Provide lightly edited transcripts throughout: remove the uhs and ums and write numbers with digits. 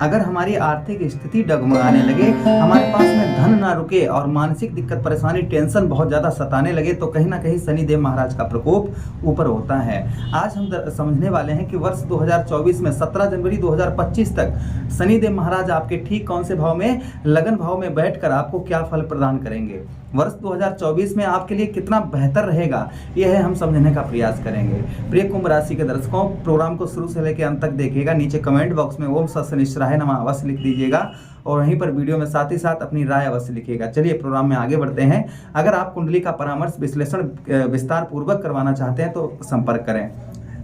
अगर हमारी आर्थिक स्थिति डगमगाने लगे, हमारे पास में धन ना रुके और मानसिक दिक्कत परेशानी टेंशन बहुत ज़्यादा सताने लगे, तो कहीं ना कहीं शनिदेव महाराज का प्रकोप ऊपर होता है। आज हम समझने वाले हैं कि वर्ष 2024 में 17 जनवरी 2025 तक शनिदेव महाराज आपके ठीक कौन से भाव में, लगन भाव में बैठकर आपको क्या फल प्रदान करेंगे। वर्ष 2024 में आपके लिए कितना बेहतर रहेगा, यह हम समझने का प्रयास करेंगे। प्रिय कुंभ राशि के दर्शकों, प्रोग्राम को शुरू से लेकर अंत तक देखिएगा। नीचे कमेंट बॉक्स में ओम सत् शनिश्चराय नमः अवश्य लिख दीजिएगा और वहीं पर वीडियो में साथ ही साथ अपनी राय अवश्य लिखिएगा। चलिए प्रोग्राम में आगे बढ़ते हैं। अगर आप कुंडली का परामर्श विश्लेषण विस्तार पूर्वक करवाना चाहते हैं तो संपर्क करें।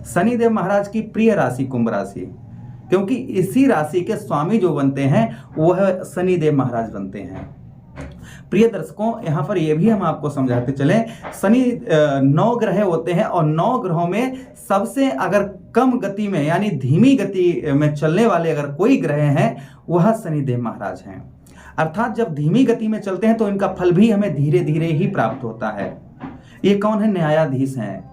शनिदेव महाराज की प्रिय राशि कुंभ राशि, क्योंकि इसी राशि के स्वामी जो बनते हैं वह शनिदेव महाराज बनते हैं। प्रिय दर्शकों, यहाँ पर यह भी हम आपको समझाते चलें, शनि 9 ग्रह होते हैं और 9 ग्रहों में सबसे अगर कम गति में यानी धीमी गति में चलने वाले अगर कोई ग्रह हैं वह शनिदेव महाराज हैं। अर्थात जब धीमी गति में चलते हैं तो इनका फल भी हमें धीरे धीरे ही प्राप्त होता है। ये कौन है? न्यायाधीश हैं,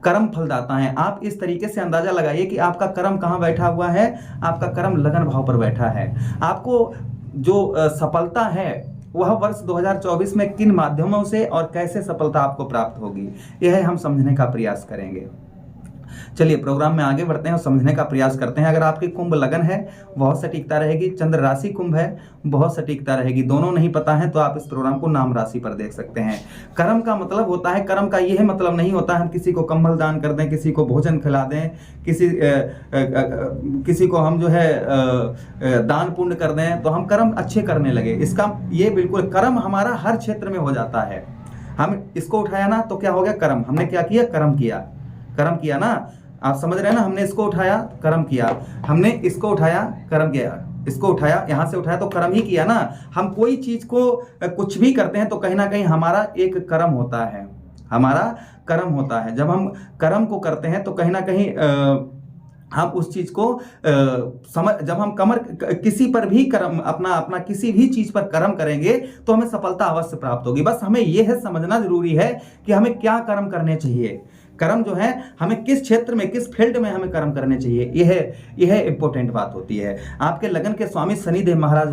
कर्म फलदाता हैं। आप इस तरीके से अंदाजा लगाइए कि आपका कर्म कहाँ बैठा हुआ है। आपका कर्म लगन भाव पर बैठा है। आपको जो सफलता है वह वर्ष 2024 में किन माध्यमों से और कैसे सफलता आपको प्राप्त होगी, यह हम समझने का प्रयास करेंगे। चलिए प्रोग्राम में आगे बढ़ते हैं और समझने का प्रयास करते हैं। अगर आपकी कुंभ लगन है बहुत सटीकता रहेगी, चंद्र राशि कुंभ है बहुत सटीकता रहेगी। दोनों नहीं पता है तो आप इस प्रोग्राम को नाम राशि पर देख सकते हैं। कर्म का मतलब होता है, कर्म का यह मतलब नहीं होता है हम किसी को कंबल दान कर दें, किसी को भोजन खिला दें, किसी को हम जो है दान पुण्य कर दें तो हम कर्म अच्छे करने लगे। इसका ये बिल्कुल कर्म हमारा हर क्षेत्र में हो जाता है। हम इसको उठाया ना तो क्या हो गया? कर्म। हमने क्या किया? कर्म किया। कर्म किया ना, आप समझ रहे हैं ना। हमने इसको उठाया, कर्म किया। हमने इसको उठाया, कर्म किया। इसको उठाया, यहां से उठाया तो कर्म ही किया ना। हम कोई चीज को कुछ भी करते हैं तो कहीं ना कहीं हमारा एक कर्म होता है, हमारा कर्म होता है। जब हम कर्म को करते हैं तो कहीं ना कहीं हम उस चीज को जब हम किसी पर भी कर्म अपना किसी भी चीज पर कर्म करेंगे तो हमें सफलता अवश्य प्राप्त होगी। बस हमें यह समझना जरूरी है कि हमें क्या कर्म करने चाहिए। कर्म जो है हमें किस क्षेत्र में, किस फील्ड में हमें कर्म करने चाहिए, यह इंपॉर्टेंट बात होती है। आपके लगन के स्वामी शनिदेव महाराज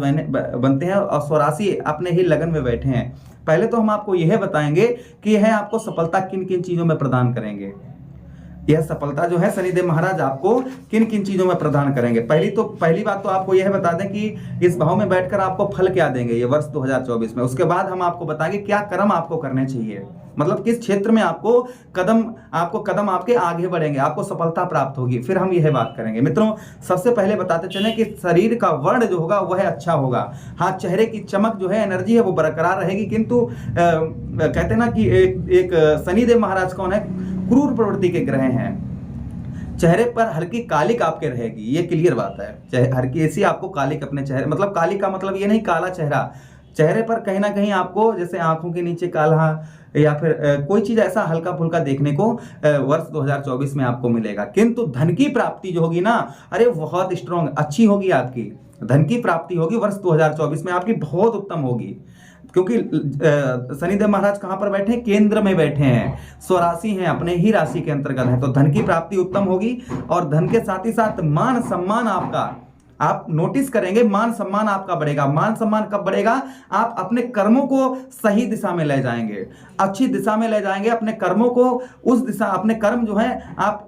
बनते हैं और स्वराशि अपने ही लगन में बैठे हैं। पहले तो हम आपको यह बताएंगे कि यह आपको सफलता किन किन चीजों में प्रदान करेंगे। यह सफलता जो है शनिदेव महाराज आपको किन किन चीजों में प्रदान करेंगे। पहली बात तो आपको यह बता दें कि इस भाव में बैठकर आपको फल क्या देंगे ये वर्ष 2024 में। उसके बाद हम आपको बताएंगे क्या कर्म आपको करने चाहिए, मतलब किस क्षेत्र में आपको कदम आपके आगे बढ़ेंगे, आपको सफलता प्राप्त होगी। फिर हम यह बात करेंगे। मित्रों, सबसे पहले बताते चलें कि शरीर का वर्ण जो होगा वह अच्छा होगा। हाँ, चेहरे की चमक जो है, एनर्जी है वो बरकरार रहेगी। किंतु कहते हैं ना कि एक शनिदेव महाराज कौन है? क्रूर प्रवृत्ति के ग्रह हैं। चेहरे पर हल्की कालिक आपके रहेगी, ये क्लियर बात है। हल्की ऐसी आपको कालिक अपने चेहरे, मतलब कालिक का मतलब ये नहीं काला चेहरा, चेहरे पर कहीं ना कहीं आपको जैसे आंखों के नीचे काला या फिर कोई चीज ऐसा हल्का फुल्का देखने को वर्ष 2024 में आपको मिलेगा। किंतु धन की प्राप्ति जो होगी ना, अरे बहुत स्ट्रॉन्ग अच्छी होगी। आपकी धन की प्राप्ति होगी वर्ष 2024 में आपकी बहुत उत्तम होगी, क्योंकि शनिदेव महाराज कहां पर बैठे हैं? केंद्र में बैठे हैं, स्वराशि हैं, अपने ही राशि के अंतर्गत है। तो धन की प्राप्ति उत्तम होगी और धन के साथ ही साथ मान सम्मान आपका, आप नोटिस करेंगे मान सम्मान आपका बढ़ेगा। मान सम्मान कब बढ़ेगा? आप अपने कर्मों को सही दिशा में ले जाएंगे, अच्छी दिशा में ले जाएंगे अपने कर्मों को। उस दिशा, अपने कर्म जो है आप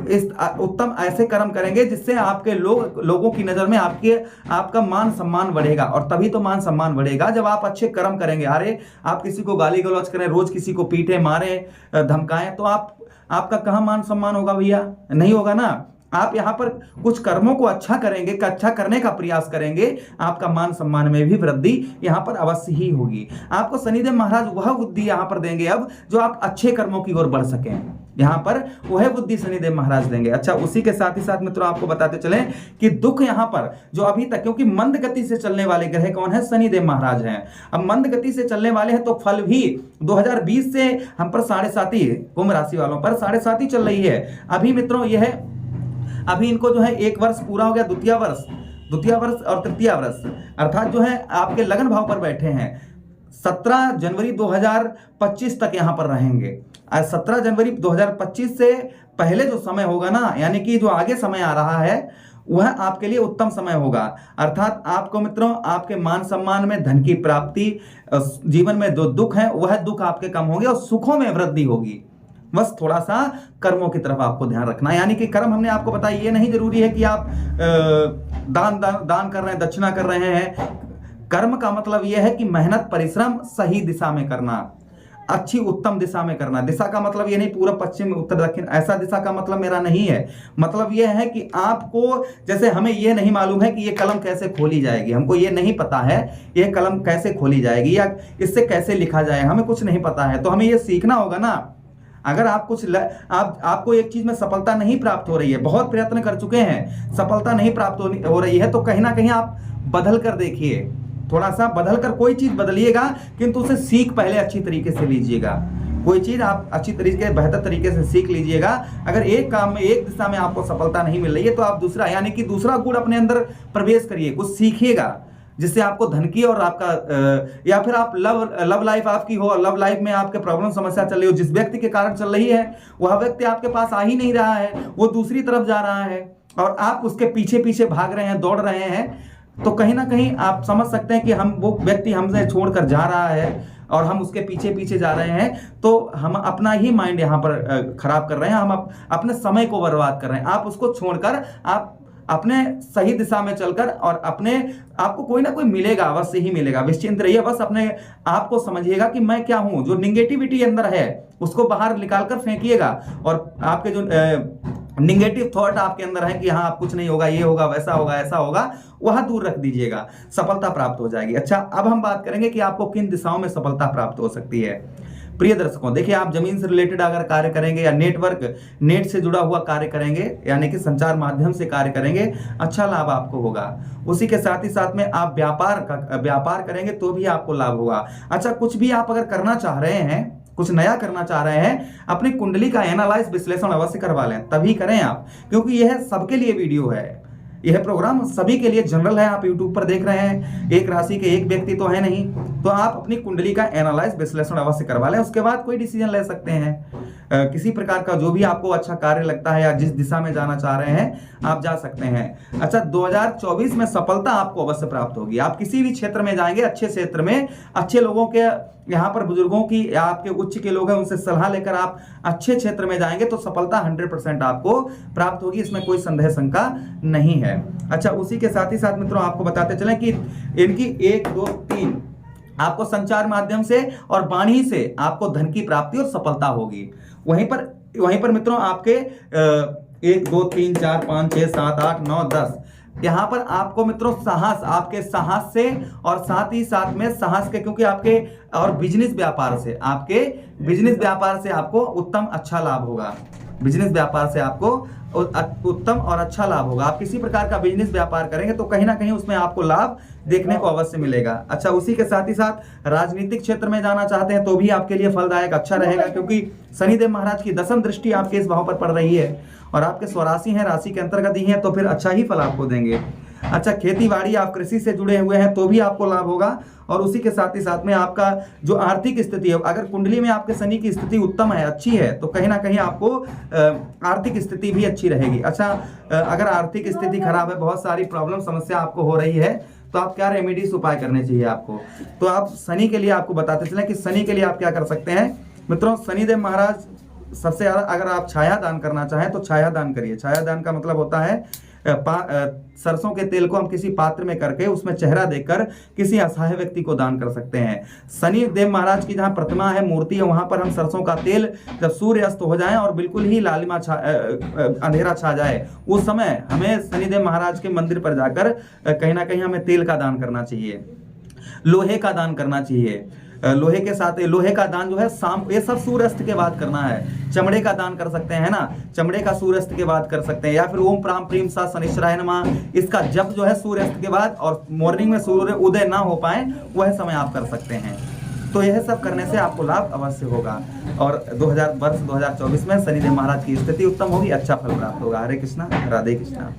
इस उत्तम ऐसे कर्म करेंगे जिससे आपके लोगों की नजर में आपका मान सम्मान बढ़ेगा। और तभी तो मान सम्मान बढ़ेगा जब आप अच्छे कर्म करेंगे। अरे आप किसी को गाली गलौज करें, रोज किसी को पीटे मारे धमकाएं तो आपका कहाँ मान सम्मान होगा भैया? नहीं होगा ना। आप यहाँ पर कुछ कर्मों को अच्छा करेंगे, अच्छा करने का प्रयास करेंगे, आपका मान सम्मान में भी वृद्धि यहाँ पर अवश्य ही होगी। आपको शनिदेव महाराज वह बुद्धि यहाँ पर देंगे अब जो आप अच्छे कर्मों की ओर बढ़ सकें। यहाँ पर वह बुद्धि शनिदेव महाराज देंगे। अच्छा, उसी के साथ ही साथ मित्रों आपको बताते चलें कि दुख यहाँ पर जो अभी तक, क्योंकि मंद गति से चलने वाले ग्रह कौन है? शनिदेव महाराज हैं। अब मंद गति से चलने वाले हैं तो फल भी 2020 से हम पर 7.5 कुंभ राशि वालों पर 7.5 चल रही है। अभी मित्रों यह अभी इनको जो है 1 वर्ष पूरा हो गया, द्वितीय वर्ष और तृतीय वर्ष, अर्थात जो है आपके लगन भाव पर बैठे हैं। 17 जनवरी 2025 तक यहां पर रहेंगे। 17 जनवरी 2025 से पहले जो समय होगा ना, यानी कि जो आगे समय आ रहा है वह आपके लिए उत्तम समय होगा। अर्थात आपको मित्रों आपके मान सम्मान में, धन की प्राप्ति, जीवन में जो दुख है वह दुख आपके कम होंगे और सुखों में वृद्धि होगी। बस थोड़ा सा कर्मों की तरफ आपको ध्यान रखना है। यानी कि कर्म हमने आपको बताया, ये नहीं जरूरी है कि आप दान कर रहे हैं, दक्षिणा कर रहे हैं। कर्म का मतलब यह है कि मेहनत, परिश्रम सही दिशा में करना, अच्छी उत्तम दिशा में करना। दिशा का मतलब ये नहीं पूर्व पश्चिम उत्तर दक्षिण, ऐसा दिशा का मतलब मेरा नहीं है। मतलब ये है कि आपको, जैसे हमें ये नहीं मालूम है कि ये कलम कैसे खोली जाएगी, हमको ये नहीं पता है ये कलम कैसे खोली जाएगी या इससे कैसे लिखा जाए, हमें कुछ नहीं पता है, तो हमें ये सीखना होगा ना। अगर आप आपको एक चीज में सफलता नहीं प्राप्त हो रही है, बहुत प्रयत्न कर चुके हैं, सफलता नहीं प्राप्त हो रही है, तो कहीं ना कहीं आप बदल कर देखिए, थोड़ा सा बदल कर कोई चीज बदलिएगा, किंतु उसे सीख पहले अच्छी तरीके से लीजिएगा। कोई चीज आप अच्छी तरीके से, बेहतर तरीके से सीख लीजिएगा। अगर एक काम में, एक दिशा में आपको सफलता नहीं मिल रही है, तो आप दूसरा, यानी कि दूसरा गुण अपने अंदर प्रवेश करिए, कुछ सीखिएगा जिससे आपको धन की और आपका, या फिर आप लव लाइफ आपकी हो, लव लाइफ में आपके प्रॉब्लम समस्या चल रही हो, जिस व्यक्ति के कारण चल रही है वह व्यक्ति आपके पास आ ही नहीं रहा है, वो दूसरी तरफ जा रहा है और आप उसके पीछे पीछे भाग रहे हैं, दौड़ रहे हैं, तो कहीं ना कहीं आप समझ सकते हैं कि वो व्यक्ति हमसे छोड़कर जा रहा है और हम उसके पीछे पीछे जा रहे हैं, तो हम अपना ही माइंड यहाँ पर खराब कर रहे हैं, हम अपने समय को बर्बाद कर रहे हैं। आप उसको छोड़कर आप अपने सही दिशा में चलकर, और आपको कोई ना कोई मिलेगा, अवश्य ही मिलेगा, निश्चिंत रहिए। बस अपने आप को समझिएगा कि मैं क्या हूं, जो निगेटिविटी अंदर है उसको बाहर निकालकर फेंकिएगा, और आपके जो निगेटिव थॉट आपके अंदर है कि हाँ आप कुछ नहीं होगा, ये होगा, वैसा होगा, ऐसा होगा, वह दूर रख दीजिएगा, सफलता प्राप्त हो जाएगी। अच्छा, अब हम बात करेंगे कि आपको किन दिशाओं में सफलता प्राप्त हो सकती है। प्रिय दर्शकों, देखिए, आप जमीन से रिलेटेड अगर कार्य करेंगे या नेट से जुड़ा हुआ कार्य करेंगे, यानी कि संचार माध्यम से कार्य करेंगे, अच्छा लाभ आपको होगा। उसी के साथ ही साथ में आप व्यापार करेंगे तो भी आपको लाभ होगा। अच्छा, कुछ भी आप अगर करना चाह रहे हैं, कुछ नया करना चाह रहे हैं, अपनी कुंडली का एनालाइज, विश्लेषण अवश्य करवा लें, तभी करें आप, क्योंकि यह सबके लिए वीडियो है, यह प्रोग्राम सभी के लिए जनरल है। आप YouTube पर देख रहे हैं, एक राशि के एक व्यक्ति तो है नहीं, तो आप अपनी कुंडली का एनालाइज, विश्लेषण अवश्य करवा लें, उसके बाद कोई डिसीजन ले सकते हैं। किसी प्रकार का जो भी आपको अच्छा कार्य लगता है या जिस दिशा में जाना चाह रहे हैं आप जा सकते हैं। अच्छा, 2024 में सफलता आपको अवश्य प्राप्त होगी। आप किसी भी क्षेत्र में जाएंगे, अच्छे क्षेत्र में, अच्छे लोगों के, यहाँ पर बुजुर्गों की या आपके उच्च के लोग हैं, उनसे सलाह लेकर आप अच्छे क्षेत्र में जाएंगे तो सफलता 100% आपको प्राप्त होगी, इसमें कोई संदेह शंका नहीं है। अच्छा, उसी के साथ ही साथ मित्रों आपको बताते चलें कि इनकी 1 2 3 आपको संचार माध्यम से और वाणी से आपको धन की प्राप्ति और सफलता होगी। वहीं पर मित्रों आपके 1 2 3 4 5 6 7 8 9 10 यहाँ पर आपको मित्रों साहस, आपके साहस से और साथ ही साथ में साहस के, क्योंकि आपके और बिजनेस व्यापार से, आपके बिजनेस व्यापार से आपको उत्तम अच्छा लाभ होगा। बिजनेस व्यापार से आपको उत्तम और अच्छा लाभ होगा। आप किसी प्रकार का बिजनेस व्यापार करेंगे तो कहीं ना कहीं उसमें आपको लाभ देखने को अवश्य मिलेगा। अच्छा, उसी के साथ ही साथ राजनीतिक क्षेत्र में जाना चाहते हैं तो भी आपके लिए फलदायक अच्छा रहेगा, क्योंकि शनिदेव महाराज की 10वीं दृष्टि आपके इस भाव पर पड़ रही है और आपके स्वराशि हैं, राशि के अंतर्गत ही है, तो फिर अच्छा ही फल आपको देंगे। अच्छा, खेती बाड़ी, आप कृषि से जुड़े हुए हैं तो भी आपको लाभ होगा। और उसी के साथ ही साथ में आपका जो आर्थिक स्थिति है, अगर कुंडली में आपके शनि की स्थिति उत्तम है, अच्छी है, तो कहीं ना कहीं आपको आर्थिक स्थिति भी अच्छी रहेगी। अच्छा, अगर आर्थिक स्थिति खराब है, बहुत सारी प्रॉब्लम समस्या आपको हो रही है, तो आप क्या रेमेडीज उपाय करने चाहिए आपको, तो आप शनि के लिए आपको बताते चलें कि शनि के लिए आप क्या कर सकते हैं। मित्रों, शनिदेव महाराज सबसे ज्यादा, अगर आप छाया दान करना चाहें तो छाया दान करिए। छाया दान का मतलब होता है सरसों के तेल को हम किसी पात्र में करके उसमें चेहरा देकर किसी असहाय व्यक्ति को दान कर सकते हैं। शनि देव महाराज की जहाँ प्रतिमा है, मूर्ति है, वहां पर हम सरसों का तेल, जब सूर्य अस्त हो जाए और बिल्कुल ही लालिमा अंधेरा छा जाए, उस समय हमें शनिदेव महाराज के मंदिर पर जाकर कहीं ना कहीं हमें तेल का दान करना चाहिए, लोहे का दान करना चाहिए। लोहे के साथ, लोहे का दान जो है शाम, ये सब सूर्यास्त के बाद करना है। चमड़े का दान कर सकते हैं ना, चमड़े का सूर्यास्त के बाद कर सकते हैं, या फिर ओम प्राम प्रीम सा शनिश्चराय नमः, इसका जप जो है सूर्यास्त के बाद, और मॉर्निंग में सूर्य उदय ना हो पाए वह समय आप कर सकते हैं। तो यह सब करने से आपको लाभ अवश्य होगा और 2024 में शनिदेव महाराज की स्थिति उत्तम होगी, अच्छा फल प्राप्त होगा। हरे कृष्णा, राधे कृष्णा।